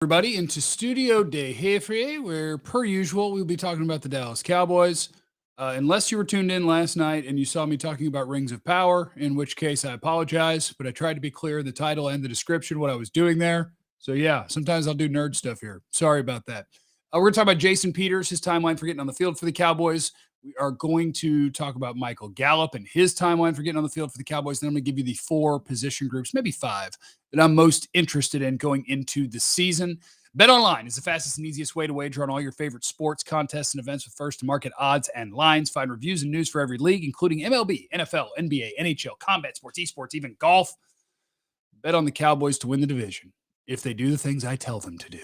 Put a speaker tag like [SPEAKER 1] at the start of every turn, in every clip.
[SPEAKER 1] Everybody into Studio de Jefe, where per usual we'll be talking about the Dallas Cowboys. Unless you were tuned in last night and you saw me talking about Rings of Power, in which case I apologize, but I tried to be clear in the title and the description what I was doing there. So yeah, sometimes I'll do nerd stuff here. Sorry about that. We're going to talk about Jason Peters, his timeline for getting on the field for the Cowboys. We are going to talk about Michael Gallup and his timeline for getting on the field for the Cowboys. Then I'm going to give you the four position groups, maybe five, that I'm most interested in going into the season. Bet Online is the fastest and easiest way to wager on all your favorite sports, contests, and events with first-to-market odds and lines. Find reviews and news for every league, including MLB, NFL, NBA, NHL, combat sports, esports, even golf. Bet on the Cowboys to win the division if they do the things I tell them to do.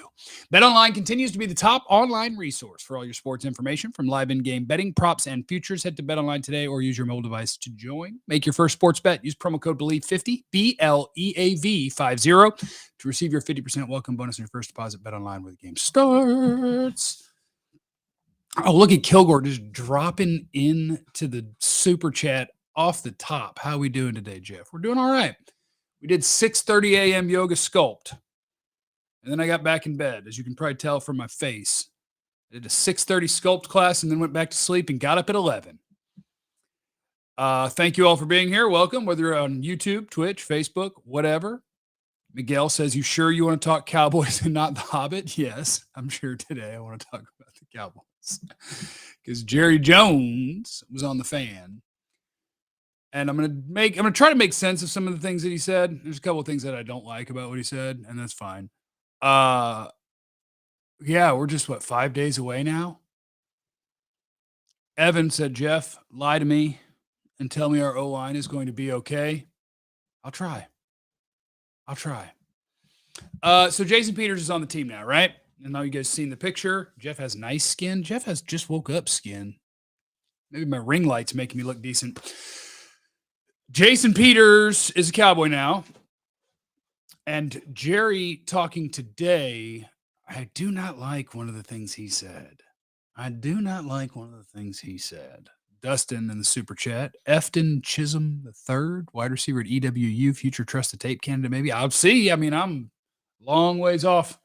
[SPEAKER 1] BetOnline continues to be the top online resource for all your sports information, from live in-game betting, props, and futures. Head to BetOnline today or use your mobile device to join. Make your first sports bet. Use promo code BELIEVE50, BLEAV50, to receive your 50% welcome bonus on your first deposit. BetOnline where the game starts. Oh, look at Kilgore just dropping into the super chat off the top. How are we doing today, Jeff? We're doing all right. We did 6:30 a.m. yoga sculpt. And then I got back in bed, as you can probably tell from my face. I did a 6:30 sculpt class and then went back to sleep and got up at 11. Thank you all for being here. Welcome, whether you're on YouTube, Twitch, Facebook, whatever. Miguel says, you sure you want to talk Cowboys and not The Hobbit? Yes, I'm sure today I want to talk about the Cowboys. Because Jerry Jones was on the fan. And I'm gonna try to make sense of some of the things that he said. There's a couple of things that I don't like about what he said, and that's fine. Yeah, we're just 5 days away now. Evan said, Jeff, lie to me and tell me our O-line is going to be okay. I'll try. So Jason Peters is on the team now, right? And now you guys seen the picture. Jeff has nice skin. Jeff has just woke up skin. Maybe my ring light's making me look decent. Jason Peters is a Cowboy now. And Jerry talking today, I do not like one of the things he said. Dustin in the super chat. Efton Chisholm III, wide receiver at EWU, future trusted tape candidate maybe. I'll see. I mean, I'm a long ways off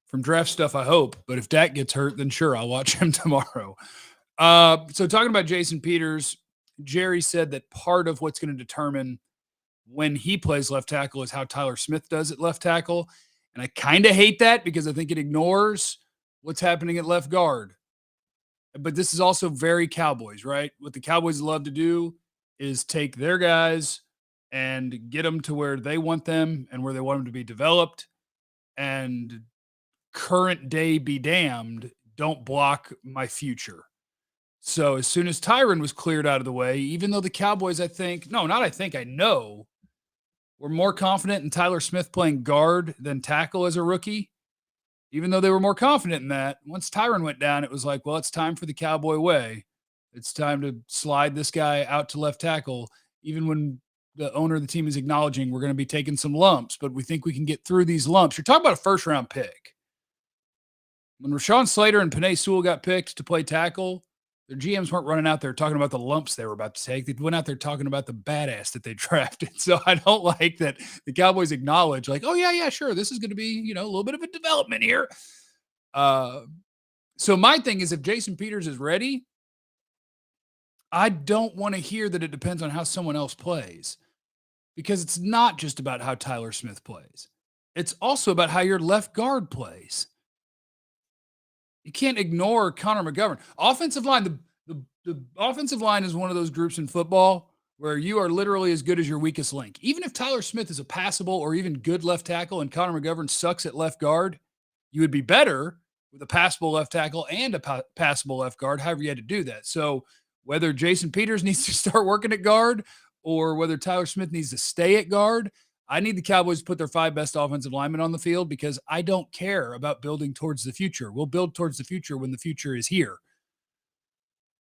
[SPEAKER 1] from draft stuff, I hope. But if Dak gets hurt, then sure, I'll watch him tomorrow. So talking about Jason Peters, Jerry said that part of what's going to determine when he plays left tackle is how Tyler Smith does at left tackle. And I kind of hate that because I think it ignores what's happening at left guard. But this is also very Cowboys, right? What the Cowboys love to do is take their guys and get them to where they want them and where they want them to be developed. And current day be damned, don't block my future. So as soon as Tyron was cleared out of the way, even though the Cowboys, I know, were more confident in Tyler Smith playing guard than tackle as a rookie, even though they were more confident in that, once Tyron went down, it was like, well, it's time for the Cowboy way. It's time to slide this guy out to left tackle, even when the owner of the team is acknowledging we're going to be taking some lumps, but we think we can get through these lumps. You're talking about a first-round pick. When Rashawn Slater and Penei Sewell got picked to play tackle, their GMs weren't running out there talking about the lumps they were about to take. They went out there talking about the badass that they drafted. So I don't like that the Cowboys acknowledge, like, oh, yeah, sure, this is going to be, a little bit of a development here. So my thing is, if Jason Peters is ready, I don't want to hear that it depends on how someone else plays, because it's not just about how Tyler Smith plays. It's also about how your left guard plays. You can't ignore Connor McGovern. Offensive line, the offensive line is one of those groups in football where you are literally as good as your weakest link. Even if Tyler Smith is a passable or even good left tackle and Connor McGovern sucks at left guard, you would be better with a passable left tackle and a passable left guard, however you had to do that. So whether Jason Peters needs to start working at guard or whether Tyler Smith needs to stay at guard, I need the Cowboys to put their 5 best offensive linemen on the field because I don't care about building towards the future. We'll build towards the future when the future is here.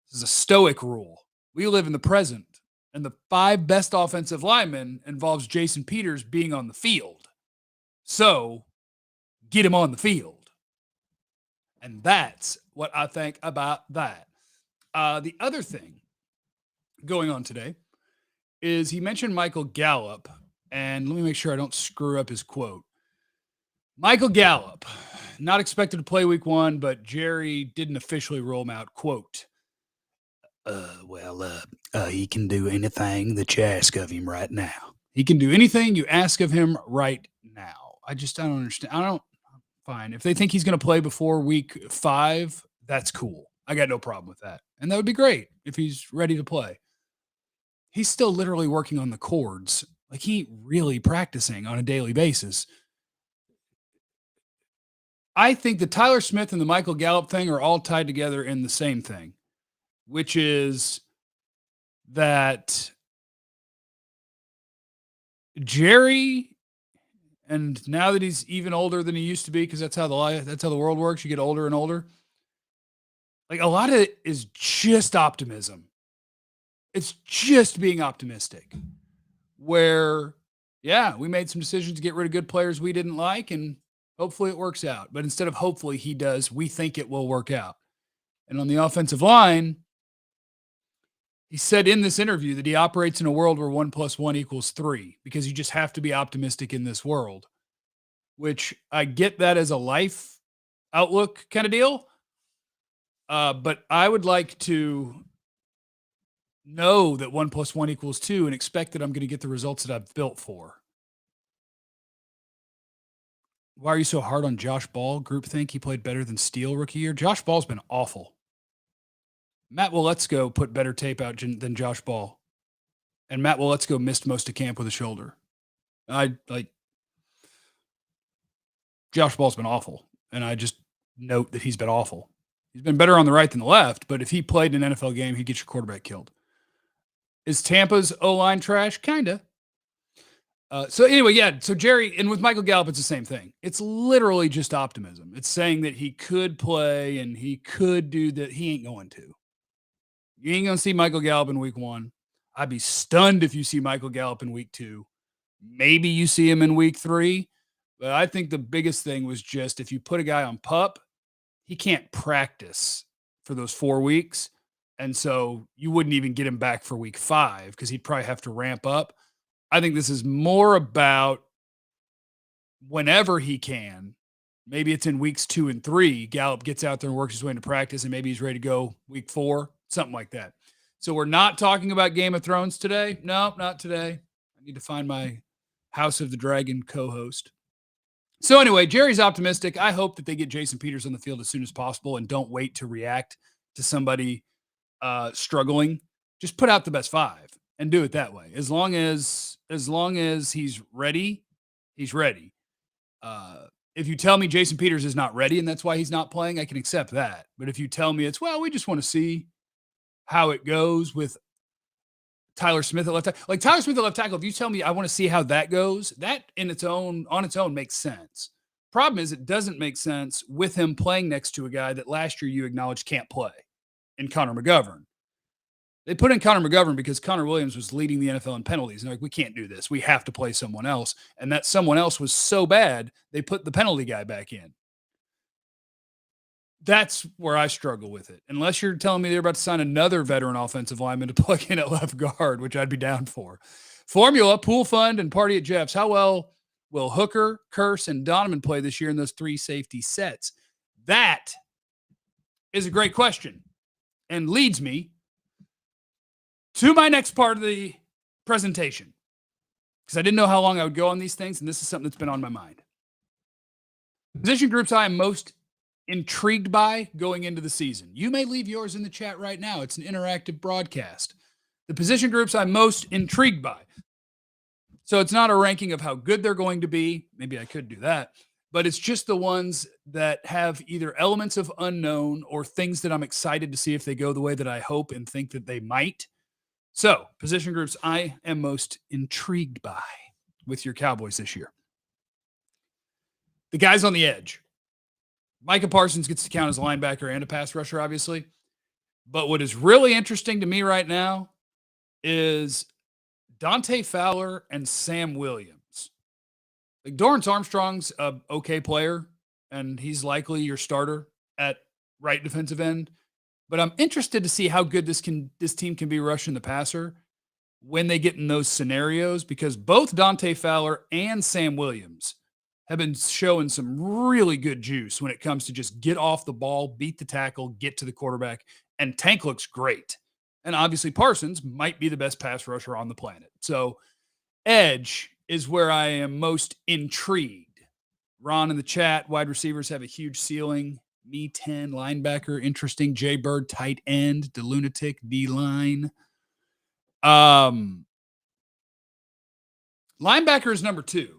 [SPEAKER 1] This is a stoic rule. We live in the present, and the 5 best offensive linemen involves Jason Peters being on the field. So get him on the field. And that's what I think about that. The other thing going on today is he mentioned Michael Gallup. And let me make sure I don't screw up his quote. Michael Gallup, not expected to play week 1, but Jerry didn't officially roll him out. Quote, he can do anything that you ask of him right now. He can do anything you ask of him right now. I don't understand. Fine. If they think he's going to play before week 5, that's cool. I got no problem with that. And that would be great if he's ready to play. He's still literally working on the chords. Like, he really practicing on a daily basis. I think the Tyler Smith and the Michael Gallup thing are all tied together in the same thing, which is that Jerry, and now that he's even older than he used to be, because that's how the world works. You get older and older. Like, a lot of it is just optimism. It's just being optimistic. Where, yeah, we made some decisions to get rid of good players we didn't like, and hopefully it works out. But instead of hopefully he does, we think it will work out. And on the offensive line, he said in this interview that he operates in a world where 1 + 1 = 3, because you just have to be optimistic in this world, which I get that as a life outlook kind of deal. But I would like to know that 1 + 1 = 2 and expect that I'm going to get the results that I've built for. Why are you so hard on Josh Ball? Group think he played better than Steele rookie year. Josh Ball's been awful. Matt Waletzko put better tape out than Josh Ball. And Matt Waletzko missed most of camp with a shoulder. Josh Ball's been awful. And I just note that he's been awful. He's been better on the right than the left, but if he played in an NFL game, he'd get your quarterback killed. Is Tampa's O-line trash? Kinda. So anyway, yeah. So Jerry, and with Michael Gallup, it's the same thing. It's literally just optimism. It's saying that he could play and he could do that. He ain't going to. You ain't going to see Michael Gallup in week 1. I'd be stunned if you see Michael Gallup in week 2. Maybe you see him in week 3. But I think the biggest thing was just if you put a guy on PUP, he can't practice for those 4 weeks. And so you wouldn't even get him back for week 5 because he'd probably have to ramp up. I think this is more about whenever he can. Maybe it's in weeks 2 and 3. Gallup gets out there and works his way into practice, and maybe he's ready to go week 4, something like that. So we're not talking about Game of Thrones today. No, not today. I need to find my House of the Dragon co-host. So anyway, Jerry's optimistic. I hope that they get Jason Peters on the field as soon as possible and don't wait to react to somebody struggling. Just put out the best 5 and do it that way. As long as he's ready, he's ready. If you tell me Jason Peters is not ready and that's why he's not playing, I can accept that. But if you tell me we just want to see how it goes with Tyler Smith at left tackle. Like Tyler Smith at left tackle, if you tell me I want to see how that goes, that on its own makes sense. Problem is it doesn't make sense with him playing next to a guy that last year you acknowledged can't play in Connor McGovern. They put in Connor McGovern because Connor Williams was leading the NFL in penalties. And they're like, we can't do this. We have to play someone else. And that someone else was so bad, they put the penalty guy back in. That's where I struggle with it. Unless you're telling me they're about to sign another veteran offensive lineman to plug in at left guard, which I'd be down for. Formula, Pool Fund, and Party at Jeff's. How well will Hooker, Curse, and Donovan play this year in those 3 safety sets? That is a great question and leads me to my next part of the presentation, because I didn't know how long I would go on these things, and this is something that's been on my mind. Position groups I am most intrigued by going into the season. You may leave yours in the chat right now. It's an interactive broadcast. The position groups I'm most intrigued by. So it's not a ranking of how good they're going to be. Maybe I could do that. But it's just the ones that have either elements of unknown or things that I'm excited to see if they go the way that I hope and think that they might. So, position groups I am most intrigued by with your Cowboys this year. The guys on the edge. Micah Parsons gets to count as a linebacker and a pass rusher, obviously. But what is really interesting to me right now is Dante Fowler and Sam Williams. Like, Dorrance Armstrong's a okay player, and he's likely your starter at right defensive end. But I'm interested to see how good this team can be rushing the passer when they get in those scenarios, because both Dante Fowler and Sam Williams have been showing some really good juice when it comes to just get off the ball, beat the tackle, get to the quarterback. And Tank looks great. And obviously, Parsons might be the best pass rusher on the planet. So, edge is where I am most intrigued. Ron in the chat, wide receivers have a huge ceiling. Me 10, linebacker, interesting. Jay Bird, tight end, the lunatic, D line. Linebacker is number 2.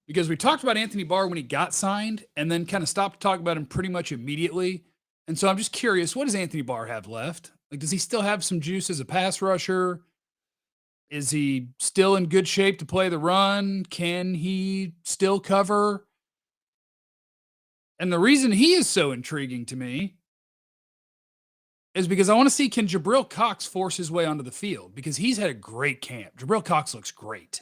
[SPEAKER 1] Because we talked about Anthony Barr when he got signed and then kind of stopped talking about him pretty much immediately. And so I'm just curious, what does Anthony Barr have left? Like, does he still have some juice as a pass rusher? Is he still in good shape to play the run? Can he still cover? And the reason he is so intriguing to me is because I want to see, can Jabril Cox force his way onto the field? Because he's had a great camp. Jabril Cox looks great.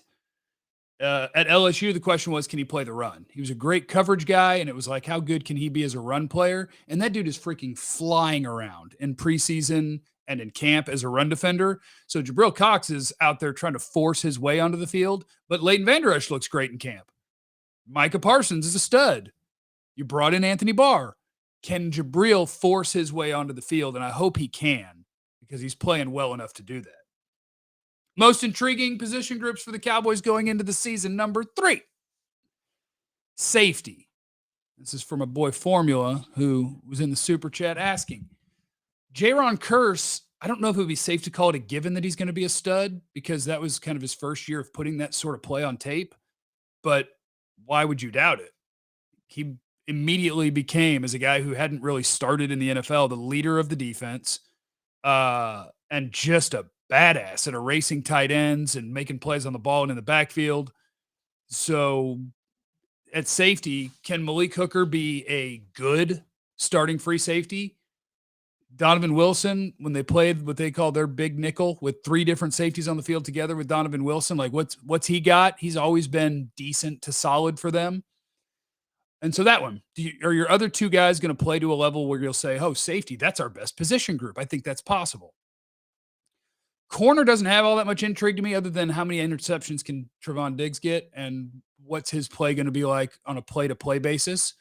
[SPEAKER 1] At LSU, the question was, can he play the run? He was a great coverage guy, and it was like, how good can he be as a run player? And that dude is freaking flying around in preseason and in camp as a run defender. So Jabril Cox is out there trying to force his way onto the field, but Leighton Vander Esch looks great in camp. Micah Parsons is a stud. You brought in Anthony Barr. Can Jabril force his way onto the field? And I hope he can, because he's playing well enough to do that. Most intriguing position groups for the Cowboys going into the season, number 3. Safety. This is from a boy Formula who was in the super chat asking. Jaron Kearse, I don't know if it would be safe to call it a given that he's going to be a stud, because that was kind of his first year of putting that sort of play on tape. But why would you doubt it? He immediately became, as a guy who hadn't really started in the NFL, the leader of the defense, and just a badass at erasing tight ends and making plays on the ball and in the backfield. So at safety, can Malik Hooker be a good starting free safety? Donovan Wilson, when they played what they call their big nickel with 3 different safeties on the field together with Donovan Wilson, like what's he got? He's always been decent to solid for them. And so that one, are your other 2 guys going to play to a level where you'll say, oh, safety, that's our best position group? I think that's possible. Corner doesn't have all that much intrigue to me, other than how many interceptions can Trevon Diggs get and what's his play going to be like on a play-to-play basis.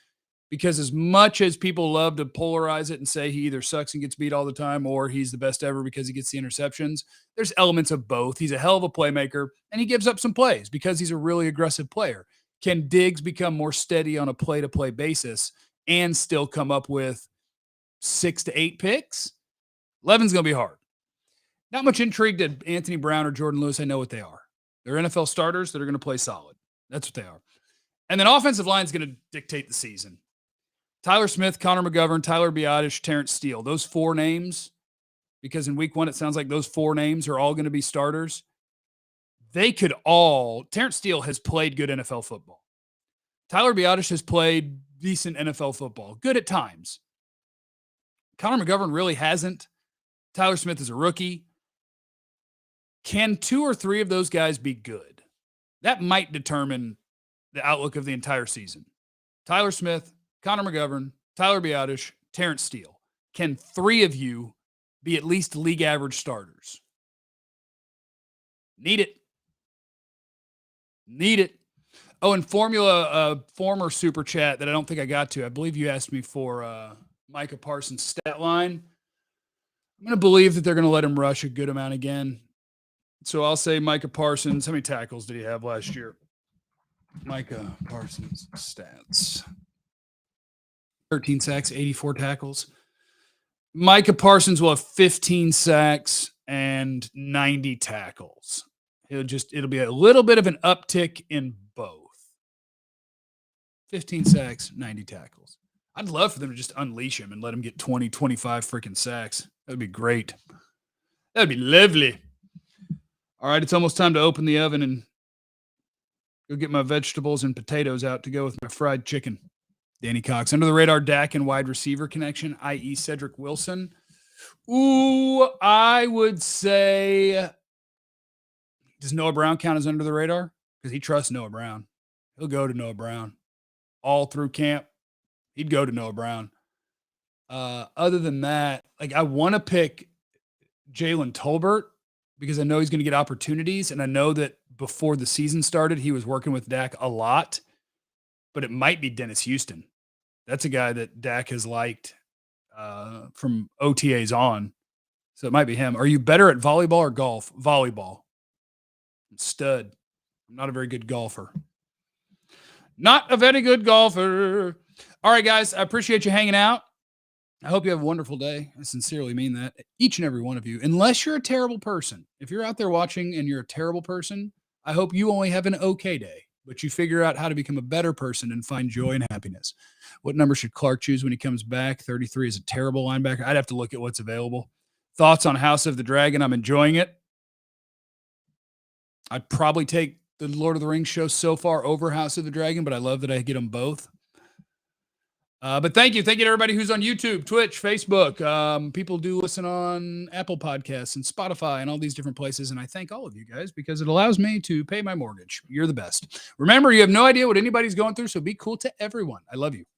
[SPEAKER 1] Because as much as people love to polarize it and say he either sucks and gets beat all the time or he's the best ever because he gets the interceptions, there's elements of both. He's a hell of a playmaker, and he gives up some plays because he's a really aggressive player. Can Diggs become more steady on a play-to-play basis and still come up with 6 to 8 picks? 11's going to be hard. Not much intrigue to Anthony Brown or Jordan Lewis. I know what they are. They're NFL starters that are going to play solid. That's what they are. And then offensive line is going to dictate the season. Tyler Smith, Connor McGovern, Tyler Biadasz, Terrence Steele. Those 4 names, because in week 1, it sounds like those 4 names are all going to be starters. They could all – Terrence Steele has played good NFL football. Tyler Biadasz has played decent NFL football. Good at times. Connor McGovern really hasn't. Tyler Smith is a rookie. Can 2 or 3 of those guys be good? That might determine the outlook of the entire season. Tyler Smith, Connor McGovern, Tyler Biadasz, Terrence Steele. Can 3 of you be at least league average starters? Need it. Need it. Oh, and Formula, former super chat that I don't think I got to. I believe you asked me for Micah Parsons' stat line. I'm going to believe that they're going to let him rush a good amount again. So I'll say Micah Parsons. How many tackles did he have last year? Micah Parsons stats. 13 sacks, 84 tackles. Micah Parsons will have 15 sacks and 90 tackles. It'll be a little bit of an uptick in both. 15 sacks, 90 tackles. I'd love for them to just unleash him and let him get 20, 25 freaking sacks. That'd be great. That'd be lovely. All right, it's almost time to open the oven and go get my vegetables and potatoes out to go with my fried chicken. Danny Cox. Under the radar, Dak and wide receiver connection, i.e. Cedric Wilson. Ooh, I would say, does Noah Brown count as under the radar? Because he trusts Noah Brown. He'll go to Noah Brown. All through camp, he'd go to Noah Brown. Other than that, like I want to pick Jalen Tolbert because I know he's going to get opportunities. And I know that before the season started, he was working with Dak a lot, but it might be Dennis Houston. That's a guy that Dak has liked from OTAs on. So it might be him. Are you better at volleyball or golf? Volleyball. Stud. I'm not a very good golfer. Not a very good golfer. All right, guys. I appreciate you hanging out. I hope you have a wonderful day. I sincerely mean that. Each and every one of you. Unless you're a terrible person. If you're out there watching and you're a terrible person, I hope you only have an okay day, but you figure out how to become a better person and find joy and happiness. What number should Clark choose when he comes back? 33 is a terrible linebacker. I'd have to look at what's available. Thoughts on House of the Dragon? I'm enjoying it. I'd probably take the Lord of the Rings show so far over House of the Dragon, but I love that I get them both. But thank you. Thank you to everybody who's on YouTube, Twitch, Facebook. People do listen on Apple Podcasts and Spotify and all these different places. And I thank all of you guys because it allows me to pay my mortgage. You're the best. Remember, you have no idea what anybody's going through, so be cool to everyone. I love you.